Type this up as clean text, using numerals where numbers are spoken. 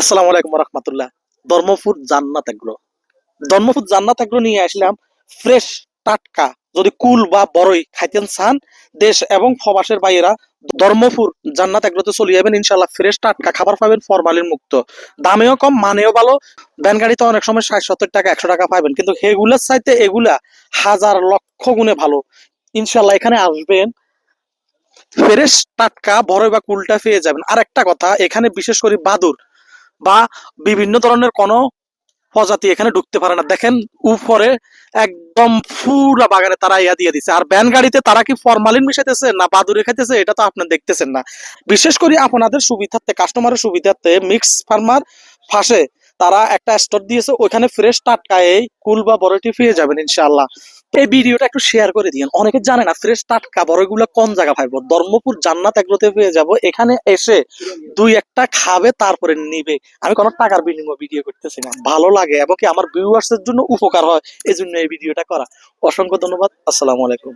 আসসালামু আলাইকুম রহমতুল্লাহ। ধর্মপুর জান্নাত এগ্রো, ধর্মপুর জান্নাত এগ্রো নিয়ে আসলাম ফ্রেশ টাটকা। যদি কুল বা বড়ই খাইতেন চান, দেশ এবং প্রবাসের বাইরা ধর্মপুর জান্নাত এগ্রোতে চলে যাবেন। ইনশাল্লাহ ফ্রেশ টাটকা খাবার পাবেন, ফরমালিন মুক্ত। দামেও কম, মানেও ভালো। ভ্যান গাড়িতে অনেক সময় 60-70 টাকা 100 টাকা পাবেন, কিন্তু এগুলার চাইতে এগুলা হাজার লক্ষ গুণে ভালো। ইনশাল্লাহ এখানে আসবেন, ফ্রেশ টাটকা বড়ই বা কুলটা পেয়ে যাবেন। আর একটা কথা, এখানে বিশেষ করে বাদুর বা বিভিন্ন ধরনের কোনো প্রজাতি এখানে ঢুকতে পারে না। দেখেন উপরে একদম পুরা বাগানে তারা ইয়া দিয়ে দিছে। আর ভ্যান গাড়িতে তারা কি ফরমালিন মিশাইতেছে না বাদুরে খাইতেছে, এটা তো আপনার দেখতেছেন না। বিশেষ করে আপনাদের সুবিধার্থে, কাস্টমারের সুবিধার্থে মিক্স ফার্মার ফাঁসে তারা একটা স্টোর দিয়েছে, ওইখানে ফ্রেশ টাটকা এই কুল বা বড়টি পেয়ে যাবেন ইনশাআল্লাহ। এই ভিডিওটা একটু শেয়ার করে দিন, অনেকে জানে না ফ্রেশ টাটকা বড়গুলো কোন জায়গা পাইবো। ধর্মপুর জান্নাত এগ্রোতে পেয়ে যাব। এখানে এসে দুই একটা খাবে, তারপরে নিবে। আমি কোনো টাকার বিনিময়ে ভিডিও করতেছি না, ভালো লাগে এবং কি আমার ভিউয়ার্স এর জন্য উপকার হয়, এই জন্য এই ভিডিওটা করা। অসংখ্য ধন্যবাদ। আসসালামু আলাইকুম।